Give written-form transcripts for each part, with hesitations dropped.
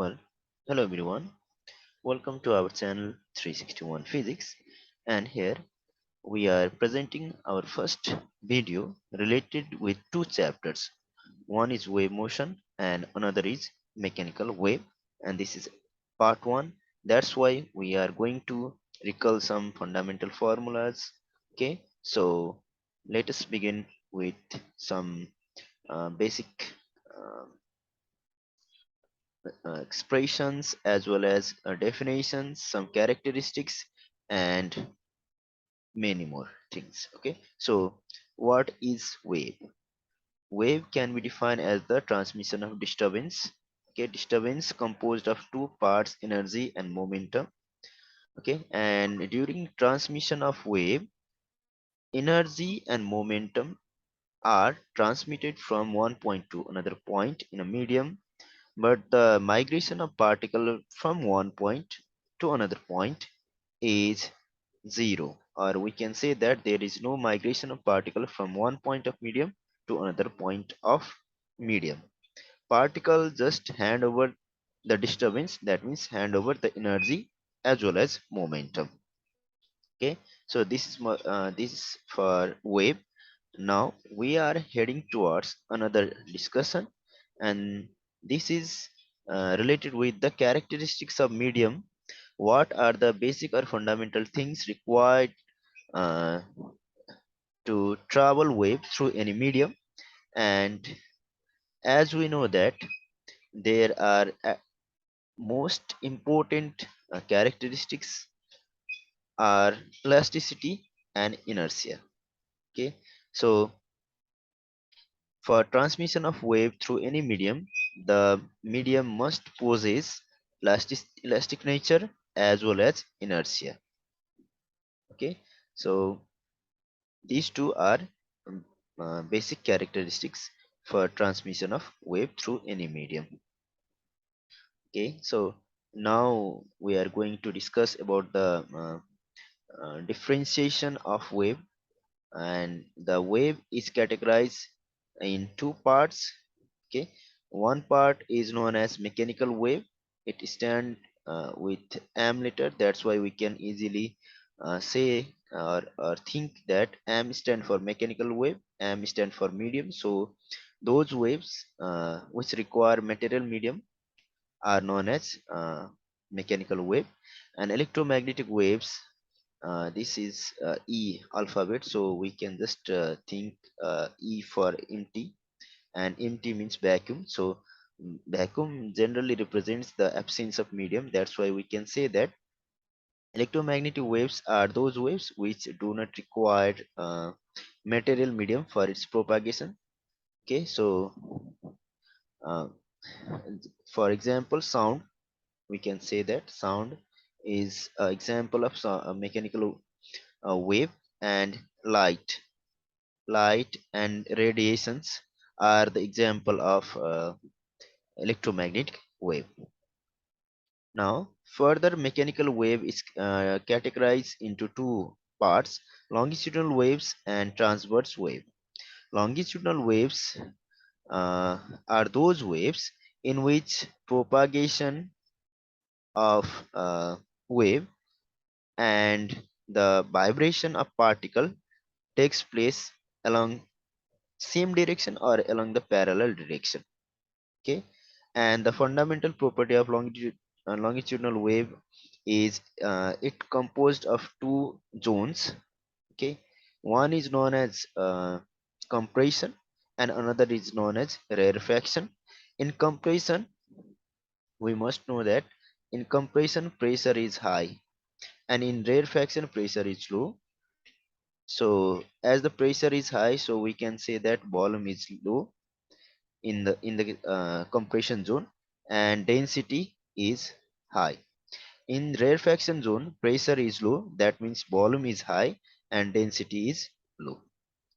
Well, hello everyone. Welcome to our channel 361 Physics, and here we are presenting our first video related with two chapters. One is wave motion and another is mechanical wave, and this is part 1. That's why we are going to recall some fundamental formulas. Okay, so let us begin with some basic uh, expressions as well as definitions, some characteristics, and many more things. Okay, so what is wave? Wave can be defined as the transmission of disturbance. Okay, disturbance composed of two parts, energy and momentum. Okay, and during transmission of wave, energy and momentum are transmitted from one point to another point in a medium, but the migration of particle from one point to another point is zero, or we can say that there is no migration of particle from one point of medium to another point of medium. Particle just hand over the disturbance, that means hand over the energy as well as momentum. Okay, so this is for wave. Now we are heading towards another discussion, and this is related with the characteristics of medium. What are the basic or fundamental things required uh, to travel wave through any medium? And as we know that there are most important characteristics are elasticity and inertia. Okay, so for transmission of wave through any medium, the medium must possess elastic nature as well as inertia. Okay, so these two are um, basic characteristics for transmission of wave through any medium. Okay, so now we are going to discuss about the differentiation of wave, and the wave is categorized in two parts. Okay, one part is known as mechanical wave. It stands with am letter, that's why we can easily say or think that am stand for mechanical wave, am stand for medium. So those waves which require material medium are known as mechanical wave. And electromagnetic waves, this is E alphabet, so we can just think E for empty, and empty means vacuum. So vacuum generally represents the absence of medium. That's why we can say that electromagnetic waves are those waves which do not require material medium for its propagation. Okay, so uh, for example, sound, we can say that sound is an example of a mechanical wave. And light and radiations are the example of electromagnetic wave. Now further, mechanical wave is categorized into two parts: longitudinal waves and transverse wave. Longitudinal waves uh, are those waves in which propagation of wave and the vibration of particle takes place along same direction or along the parallel direction. Okay, and the fundamental property of longitudinal wave is it composed of two zones. Okay, one is known as compression and another is known as rarefaction. In compression, we must know that in compression pressure is high, and in rarefaction pressure is low. So as the pressure is high, so we can say that volume is low in the compression zone, and density is high. In rarefaction zone, pressure is low, that means volume is high and density is low.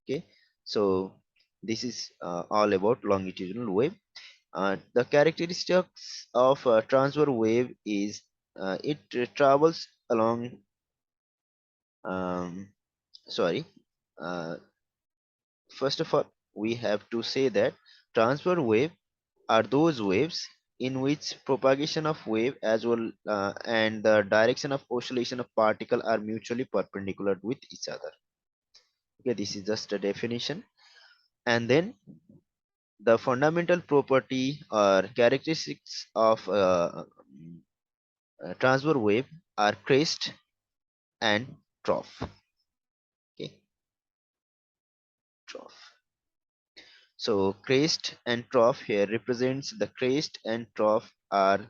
Okay, so this is all about longitudinal wave. The characteristics of transverse wave is it travels along um, sorry uh, first of all we have to say that transverse wave are those waves in which propagation of wave as well and the direction of oscillation of particle are mutually perpendicular with each other. Okay, this is just a definition. And then the fundamental property or characteristics of transverse wave are crest and trough. Okay, trough. So crest and trough here represents the crest and trough are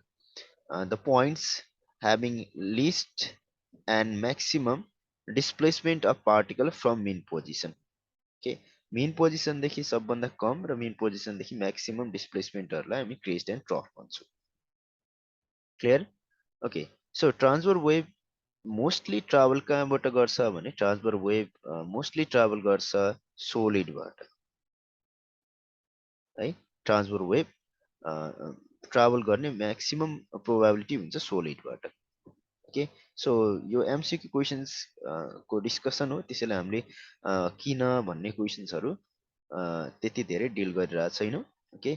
the points having least and maximum displacement of particle from mean position. Okay, mean position देखि सबभन्दा कम र mean position देखि maximum displacement हरुलाई हामी crest and trough भन्छौं. Clear? Okay, so transverse wave mostly travel कहाँबाट गर्छ भने transverse wave mostly travel गर्छ solid बाट है. Transverse wave ट्राभल गर्ने म्याक्सिमम प्रोबेबिलिटी हुन्छ सोलिड बाट. ओके, सो यो एमसीक्यू क्वेशन्स को डिस्कसन हो, त्यसैले हामीले किन भन्ने क्वेशन्सहरू त्यति धेरै डिल गरिरहेको छैनौँ. ओके,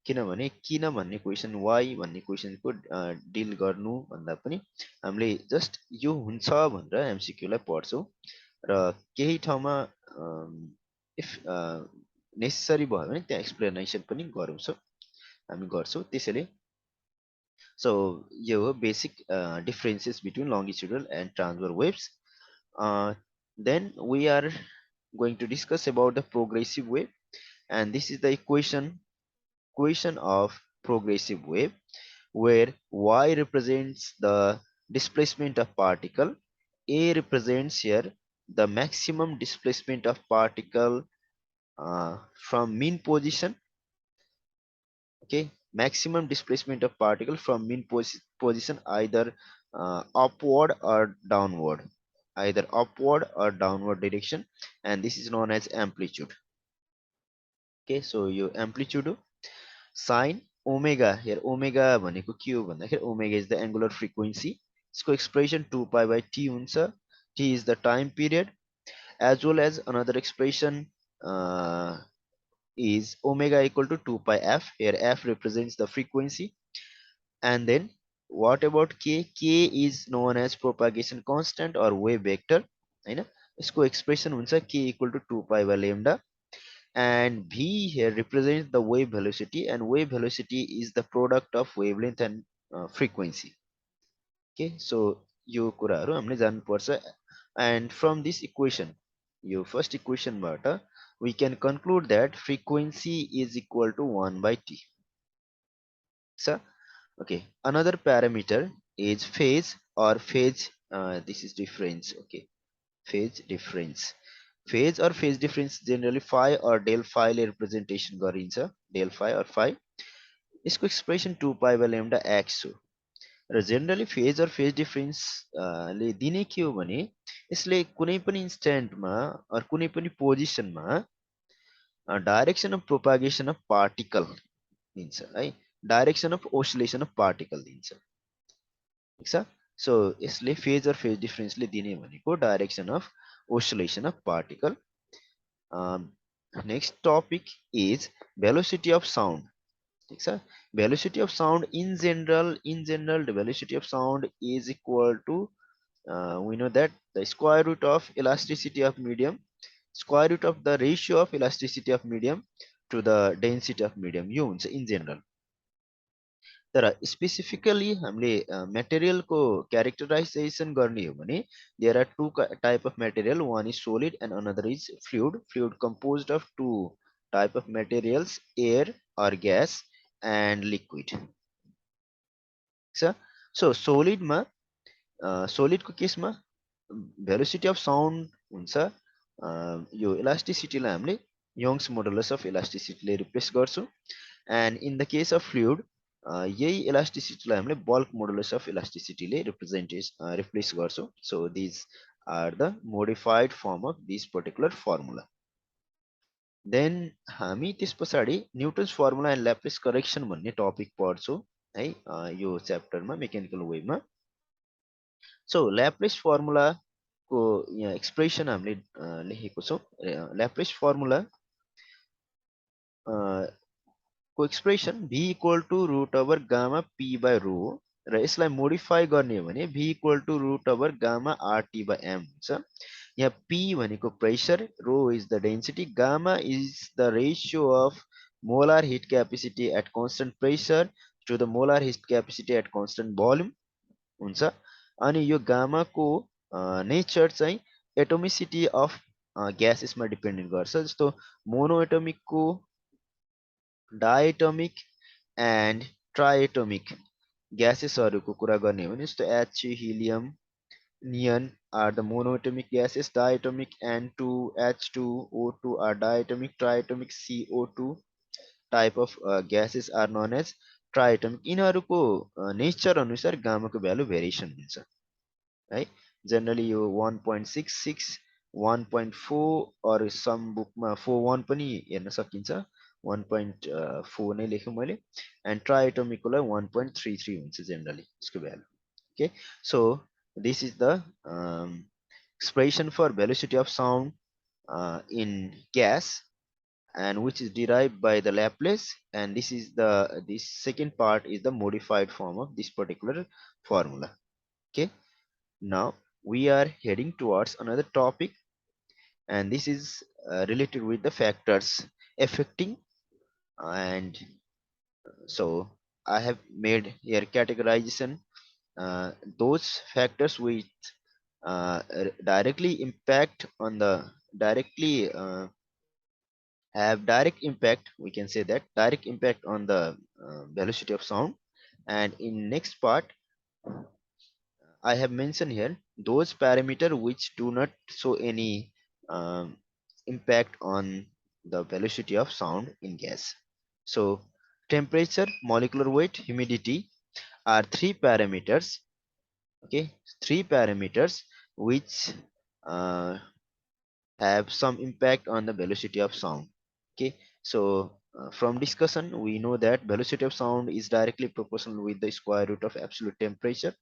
किनभने किन भन्ने क्वेशन वाइ भन्ने क्वेशनको डिल गर्नु भन्दा पनि हामीले जस्ट यो हुन्छ भनेर एमसीक्यूलाई पढ्छौँ र केही ठाउँमा इफ नेसेसरी भयो भने त्यहाँ एक्सप्लेनेसन पनि गराउँछौँ, हामी गर्छौँ. त्यसैले so यो हो basic differences between longitudinal and transverse waves. Then we are going to discuss about the progressive wave, and this is the equation of progressive wave where y represents the displacement of particle, a represents here the maximum displacement of particle from mean position. Okay, maximum displacement of particle from mean position either upward or downward, direction, and this is known as amplitude. Okay, so your amplitude sine omega here, omega भनेको के हो भन्दाखेरि omega is the angular frequency, यसको expression 2 pi by t हुन्छ. T is the time period, as well as another expression is omega equal to 2 pi f. Here f represents the frequency. And then what about k? K is known as propagation constant or wave vector. हैन, यसको expression हुन्छ k equal to 2 pi by lambda. And v here represents the wave velocity, and wave velocity is the product of wavelength and frequency. Okay, so यो कुराहरु हामीले जान्नु पर्छ. And from this equation, yo first equation बाट we can conclude that frequency is equal to 1 by t. So okay, another parameter is phase or phase. This is difference. Okay, phase difference. Phase or phase difference generally phi or del phi ले representation गरिन्छ, del phi or phi. यसको expression 2 pi by lambda x हो. र generally phase और phase difference ले दिने के हो भने यसले कुनै पनि इन्स्ट्यान्टमा अर कुनै पनि पोजिसनमा direction of propagation of particle दिन्छ है, direction of oscillation of particle दिन्छ. ठीक छ, सो यसले फेज और फेज डिफरेन्सले दिने भनेको direction of oscillation of particle. Next topic is velocity of sound. ठीक छ, velocity of sound in general the velocity of sound is equal to we know that the square root of elasticity of medium, square root of the ratio of elasticity of medium to the density of medium यो हुन्छ in general. तर specifically हामीले material को characterization गर्ने हो भने there are two type of material, one is solid and another is fluid composed of two type of materials, air or gas and liquid. So solid मा solid को केसमा velocity of sound हुन्छ यो इलास्टिसिटीलाई हामीले यंग्स मोडुलस अफ इलास्टिसिटीले replace गर्छौं. And in the case of fluid यही इलास्टिसिटीलाई हामीले बल्क मोडुलस अफ इलास्टिसिटीले रिप्लेस गर्छौं. So this are the modified form of this particular formula. Then हामी त्यस पछाडि Newton's formula and Laplace correction भन्ने टपिक पढ्छौं है यो च्याप्टरमा मेकानिकल वेभमा. सो ल्याप्लेस फर्मुला को यहाँ एक्सप्रेसन हामीले लेखेको छौं. ल्याप्लेस फर्मुला को expression v equal to root over gamma p by rho र यसलाई मोडिफाई गर्ने हो भने v equal to root over gamma rt by m हुन्छ। यहाँ p भनेको pressure, rho is the density, gamma is the ratio of molar heat capacity at constant pressure to the molar heat capacity at constant volume हुन्छ। अनि यो गामाको nature चाहिँ atomicity of gas यसमा dependent गर्छ। जस्तो मोनोएटोमिकको, डाएटोमिक एन्ड ट्राएटोमिक ग्यासेसहरूको कुरा गर्ने हो भने जस्तो H, helium, neon are the monoatomic gases, diatomic N2H2O2 are diatomic, triatomic CO2 type of gases are known as triatomic. यिनीहरूको नेचर अनुसार गामाको भ्यालु भेरिएसन हुन्छ है। जनरली यो 1.66, 1.4 और सम बुकमा 41 पनि हेर्न सकिन्छ, 1.4 नै लेखेँ मैले। एन्ड ट्राएटोमिकको लागि 1.33 हुन्छ जनरली यसको value. Okay, so this is the expression for velocity of sound in gas, and which is derived by the Laplace, and this second part is the modified form of this particular formula. Okay, now we are heading towards another topic, and this is related with the factors affecting, and so I have made here categorization those factors which directly impact on the directly have direct impact, we can say that direct impact on the velocity of sound. And in next part I have mentioned here those parameter which do not show any impact on the velocity of sound in gas. So temperature, molecular weight, humidity are three parameters. Okay, three parameters which have some impact on the velocity of sound. Okay, so from discussion we know that velocity of sound is directly proportional with the square root of absolute temperature,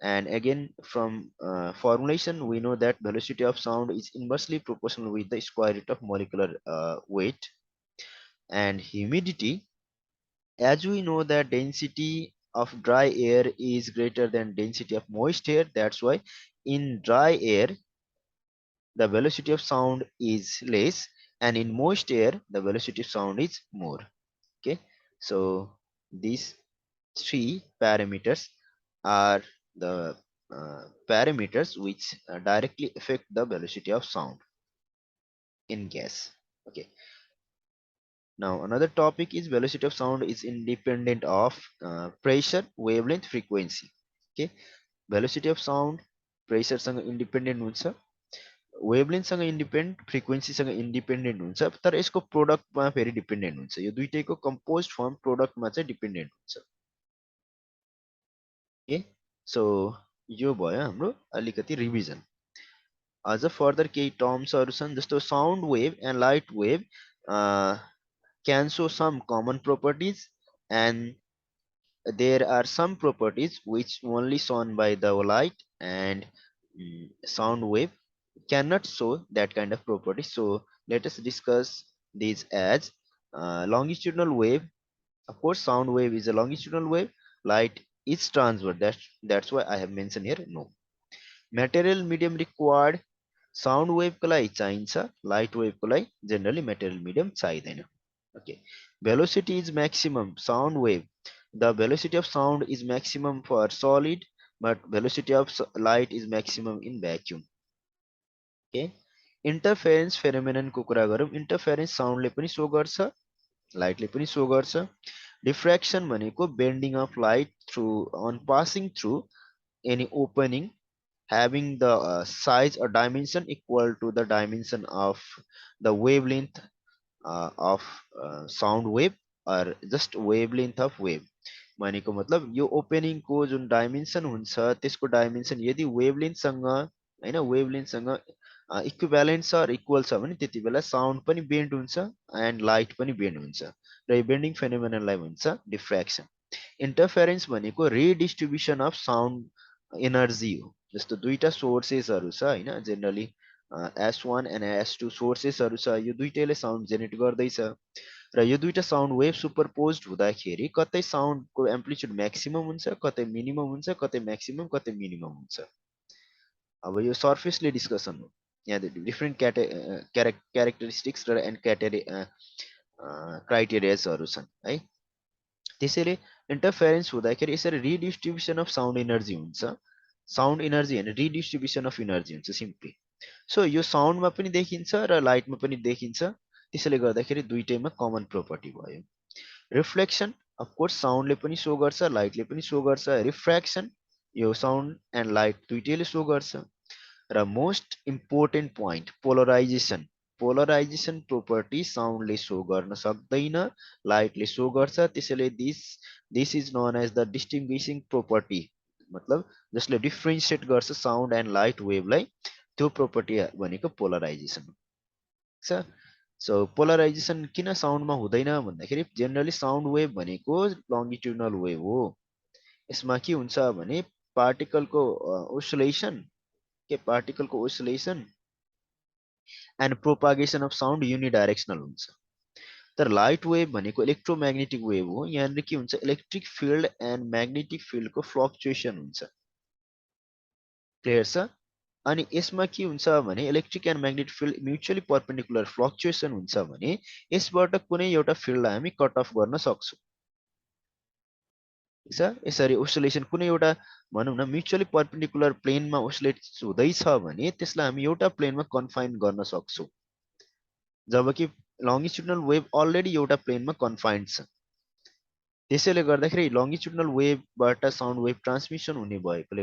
and again from formulation we know that velocity of sound is inversely proportional with the square root of molecular weight. And humidity, as we know that density of dry air is greater than density of moist air, that's why in dry air the velocity of sound is less, and in moist air the velocity of sound is more. Okay, so these three parameters are the parameters which directly affect the velocity of sound in gas. Okay, now another topic is velocity of sound is independent of pressure, wavelength, frequency. Okay, velocity of sound pressure सँग independent हुन्छ, wavelength सँग independent, frequency सँग independent हुन्छ, तर यसको प्रोडक्टमा फेरि dependent हुन्छ। यो दुईटैको composed firm प्रोडक्टमा चाहिँ डिपेन्डेन्ट हुन्छ। ओके, सो यो भयो हाम्रो अलिकति रिभिजन। अझ फर्दर केही टर्म्सहरू छन्, जस्तो sound wave and light wave can show some common properties, and there are some properties which only shown by the light, and sound wave cannot show that kind of property. So let us discuss these as longitudinal wave. Of course sound wave is a longitudinal wave, light is transverse, that's why I have mentioned here no. Material medium required, sound वेभको लागि चाहिन्छ, light वेभको लागि generally material medium चाहिँदैन। Okay, velocity is maximum sound wave, the velocity of sound is maximum for solid but velocity of light is maximum in vacuum. Okay, interference फेनोमेननको कुरा गरौँ, interference साउन्डले पनि सो गर्छ, लाइटले पनि सो गर्छ। डिफ्र्याक्सन भनेको bending of light through on passing through any opening having the size or dimension equal to the dimension of the wavelength of sound wave or just wavelength of wave। भनेको मतलब यो opening को जुन dimension हुन्छ त्यसको dimension यदि wavelength सँग हैन wavelength सँग equivalent छ र equal छ भने त्यति बेला साउन्ड पनि बेन्ड हुन्छ एन्ड लाइट पनि बेन्ड हुन्छ र यो बेन्डिङ फेनोमेननलाई भन्छ डिफ्र्याक्सन। इन्टरफेरेन्स भनेको रिडिस्ट्रिब्युसन अफ साउन्ड एनर्जी हो। जस्तो दुईटा सोर्सेसहरु छ हैन, जेनरली S1 एन्ड S2 सोर्सेसहरु छ, यो दुईटैले साउन्ड जेनेरेट गर्दैछ र यो दुईटा साउन्ड वेभ सुपरपोज्ड हुँदाखेरि कतै साउन्डको एम्प्लिट्युड म्याक्सिमम हुन्छ, कतै मिनिमम हुन्छ, कतै म्याक्सिमम, कतै मिनिमम हुन्छ। अब यो सर्फेसले डिस्कसन हो। यहाँ डिफ्रेन्ट क्यारेक्टरिस्टिक्स र एन्ड क्राइटेरियाजहरू छन् है। त्यसैले इन्टरफेरेन्स हुँदाखेरि यसरी रिडिस्ट्रिब्युसन अफ साउन्ड इनर्जी हुन्छ। साउन्ड इनर्जी होइन, रिडिस्ट्रिब्युसन अफ इनर्जी हुन्छ सिम्पली। सो यो साउन्डमा पनि देखिन्छ र लाइटमा पनि देखिन्छ। त्यसैले गर्दाखेरि दुईटैमा कमन प्रोपर्टी भयो। रिफ्लेक्सन अफकोर्स साउन्डले पनि सो गर्छ, लाइटले पनि सो गर्छ। रिफ्र्याक्सन यो साउन्ड एन्ड लाइट दुइटैले सो गर्छ। र most important point polarization. Polarization property साउन्डले सो गर्न सक्दैन, लाइटले सो गर्छ। त्यसैले this is known as the distinguishing property, मतलब जसले डिफ्रेन्सिएट गर्छ साउन्ड एन्ड लाइट वेभलाई, त्यो प्रोपर्टी भनेको पोलराइजेसन हो। सो पोलराइजेसन किन साउन्डमा हुँदैन भन्दाखेरि जेनरली साउन्ड वेभ भनेको लङ्गिट्युडनल वेभ हो। यसमा के हुन्छ भने पार्टिकलको ओसिलेसन पार्टिकलको oscillation and propagation of sound unidirectional हुन्छ। तर लाइट वेभ भनेको इलेक्ट्रोम्याग्नेटिक वेभ हो। यहाँनिर के हुन्छ, इलेक्ट्रिक फिल्ड एन्ड म्याग्नेटिक फिल्डको फ्लक्चुएसन हुन्छ। क्लियर छ? अनि यसमा के हुन्छ भने electric and magnetic field mutually perpendicular fluctuation हुन्छ भने यसबाट कुनै एउटा फिल्डलाई हामी कट अफ गर्न सक्छौँ। ठिक छ? यसरी ओसिलेसन कुनै एउटा भनौँ न म्युचुअली परपेन्डिकुलर प्लेनमा ओसिलेट हुँदैछ भने त्यसलाई हामी एउटा प्लेनमा कन्फाइन गर्न सक्छौँ, जबकि लङ्गिट्युडनल वेभ अलरेडी एउटा प्लेनमा कन्फाइन्ड छ। त्यसैले गर्दाखेरि लङ्गिट्युडनल वेभबाट साउन्ड वेभ ट्रान्समिसन हुने भएकोले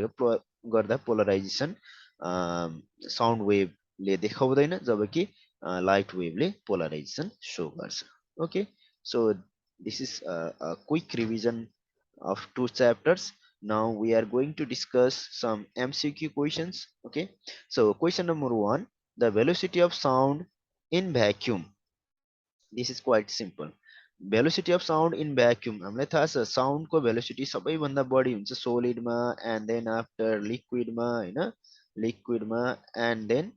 गर्दा पोलराइजेसन साउन्ड वेभले देखाउँदैन, जबकि लाइट वेभले पोलराइजेसन सो गर्छ। Okay, so this is a quick revision of two chapters. Now we are going to discuss some MCQ questions. Okay, so question number 1, the velocity of sound in vacuum. This is quite simple. Velocity of sound in vacuum, हामीलाई थाहा छ साउन्डको velocity सबैभन्दा बढी हुन्छ सोलिडमा, and then after लिक्विडमा, हैन, लिक्विडमा and then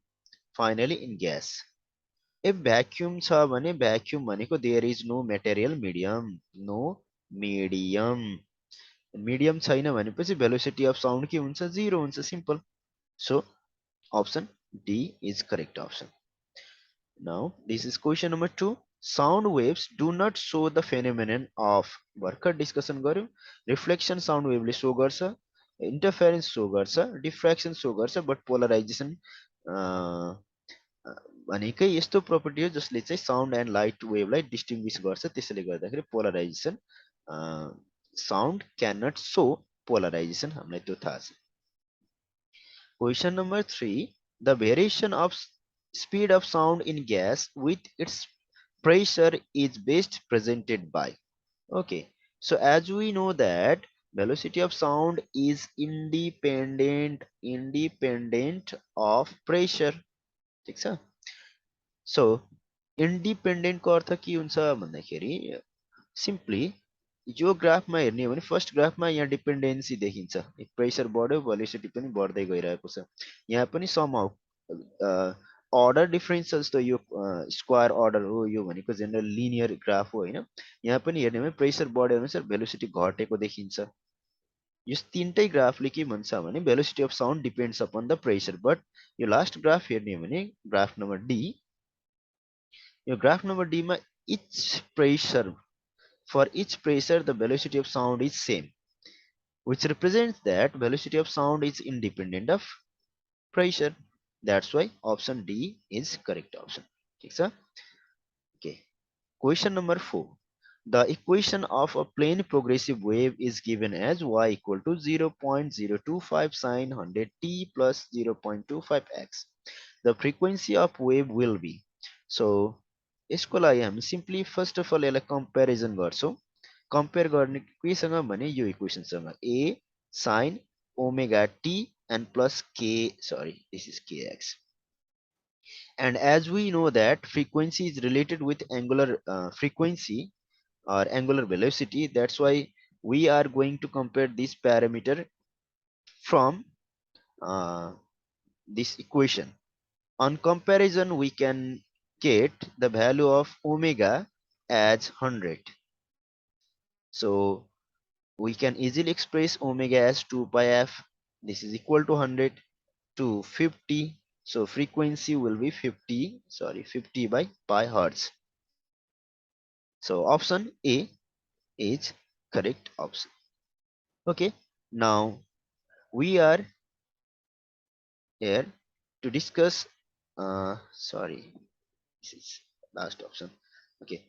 finally in gas. If vacuum छ भने भ्याक्युम भनेको there is no material medium, no medium. Medium छैन भनेपछि भेलोसिटी अफ साउन्ड के हुन्छ, 0 हुन्छ, simple. So option D is correct option. Now this is question number 2. Sound waves do not show the phenomenon of, भर्खर discussion गर्यो, reflection sound वेभले सो गर्छ, interference सो गर्छ, डिफ्र्याक्सन सो गर्छ, बट पोलराइजेसन भनेकै यस्तो प्रोपर्टी हो जसले चाहिँ साउन्ड एन्ड लाइट वेभलाई डिस्टिङ्ग्विस गर्छ। त्यसैले गर्दाखेरि पोलराइजेसन साउन्ड क्यान नट सो पोलराइजेसन, हामीलाई त्यो थाहा छ। Question number 3, the variation of speed of sound in gas with its pressure is best presented by. Okay, so as we know that velocity of sound is independent of pressure. ठिक छ? So independent को अर्थ के हुन्छ भन्दाखेरि simply यो ग्राफमा हेर्ने हो भने first ग्राफमा यहाँ डिपेन्डेन्सी देखिन्छ, प्रेसर बढ्यो भेलोसिटी पनि बढ्दै गइरहेको छ। यहाँ पनि समहाउ अर्डर डिफरेन्स छ, जस्तो यो स्क्वायर अर्डर हो, यो भनेको जेनरल लिनियर ग्राफ हो, हैन। यहाँ पनि हेर्ने भने प्रेसर बढ्यो अनुसार भेलोसिटी घटेको देखिन्छ। यो तीनटै ग्राफले के भन्छ भने velocity of sound depends upon the pressure. But yo last graph हेर्ने हो भने ग्राफ नम्बर डी, यो ग्राफ नम्बर डी मा etch pressure, for each pressure the velocity of sound is same, which represents that velocity of sound is independent of pressure. That's why option D is correct option. Okay, question number 4, the equation of a plane progressive wave is given as y equal to 0.025 sin 100 t plus 0.25 x. The frequency of wave will be. So यसको लागि हामी simply first of अल यसलाई comparison गर्छौँ। Compare गर्ने केसँग भने यो इक्वेसनसँग, a sin omega t and plus k, sorry, this is kx. And as we know that frequency is related with angular frequency or angular velocity, that's why we are going to compare this parameter from this equation. On comparison we can get the value of omega as 100. So we can easily express omega as 2 pi f. This is equal to 100 to 50. So frequency will be 50 by pi hertz. So option A is correct option. Okay, now we are here to discuss this is last option. Okay,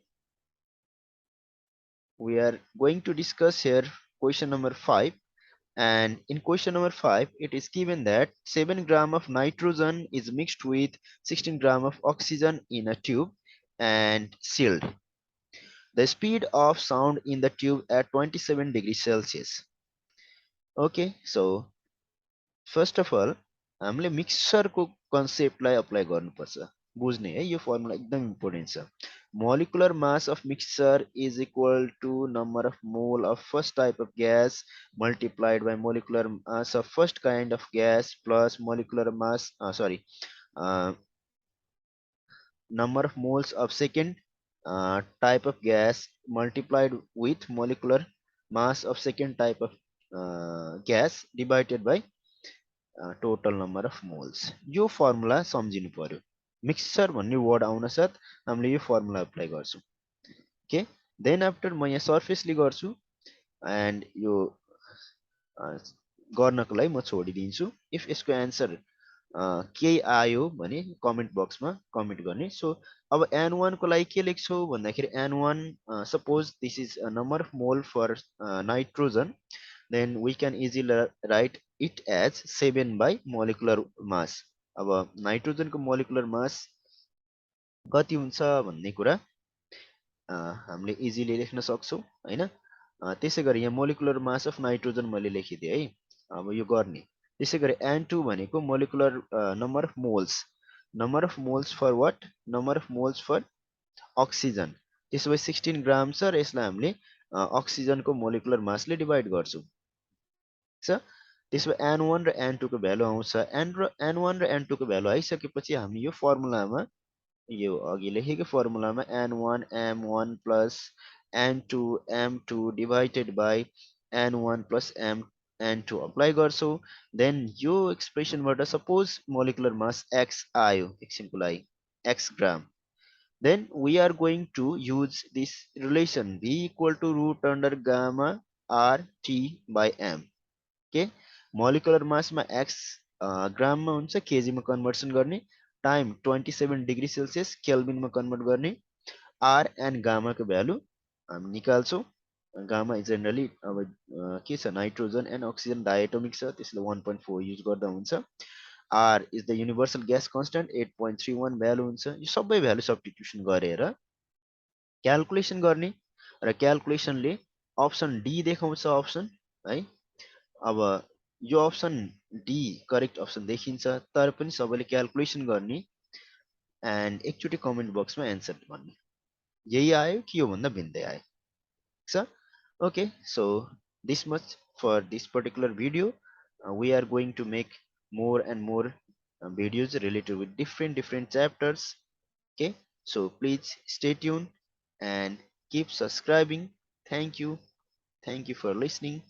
we are going to discuss here question number 5. And in question number 5 it is given that 7 gram of nitrogen is mixed with 16 gram of oxygen in a tube and sealed. The speed of sound in the tube at 27 degrees Celsius. Okay, so first of all हामीले मिक्सचरको कन्सेप्टलाई apply गर्नुपर्छ, बुझ्ने है। यो formula एकदम important छ। Molecular mass of mixture is equal to number of mole of first type of gas multiplied by molecular mass of first kind of gas plus molecular mass number of moles of second type of gas multiplied with molecular mass of second type of gas divided by total number of moles. यो formula सम्झिनु पर्यो। Mixture भन्ने word आउन साथ हामीले यो formula apply गर्छौँ। Okay, then after म यहाँ सर्फेसली गर्छु एन्ड यो गर्नको लागि म छोडिदिन्छु। इफ यसको एन्सर केही आयो भने कमेन्ट बक्समा कमेन्ट गर्ने। सो अब N1 को लागि के लेख्छौ भन्दाखेरि N1 suppose this is number of mole for nitrogen, then we can easily write it as 7 by molecular mass. अब नाइट्रोजनको मोलिकुलर मास कति हुन्छ भन्ने कुरा हामीले इजिली लेख्न सक्छौँ हैन। त्यसै गरी यहाँ मोलिकुलर मास अफ नाइट्रोजन मैले लेखिदिएँ है। अब यो गर्ने त्यसै गरी N2 भनेको molecular number of moles for what, number of moles for oxygen. त्यसो भए 16 ग्राम छ र यसलाई हामीले अक्सिजनको मोलिकुलर मासले डिभाइड गर्छौँ। त्यसो भए N1 र N2 को भ्यालु आउँछ। N1 र N2 को भ्यालु आइसकेपछि हामी यो फर्मुलामा, यो अघि लेखेको फर्मुलामा N1 M1 plus N2 M2 divided by N1 plus N2 apply गर्छौँ। देन यो एक्सप्रेसनबाट सपोज मोलिकुलर मास X आयो, एकछिनको लागि X gram, then we are going to use this relation V equal to root under gamma R T by M. Okay, molecular मासमा X ग्राममा हुन्छ, केजीमा conversion गर्ने, time 27 degree Celsius केल्भिनमा convert गर्ने, आर एन्ड गामाको भ्यालु हामी निकाल्छौँ। गामा जेनरली अब के छ, नाइट्रोजन एन्ड अक्सिजन डायटोमिक छ, त्यसले 1.4 युज गर्दा हुन्छ। R is the universal gas constant 8.31 value हुन्छ। यो सबै भ्यालु सब्स्टिट्युसन गरेर क्यालकुलेसन गर्ने र क्यालकुलेसनले अप्सन डी देखाउँछ अप्सन है। अब यो अप्सन डी करेक्ट अप्सन देखिन्छ, तर पनि सबैले क्यालकुलेसन गर्ने एन्ड एकचोटि कमेन्ट बक्समा एन्सर भन्ने। यही आयो कि योभन्दा भिन्दै आयो, ठिक छ। Okay, so this much for this particular video. we are going to make more and more videos related with different chapters. Okay, so please stay tuned and keep subscribing. Thank you for listening.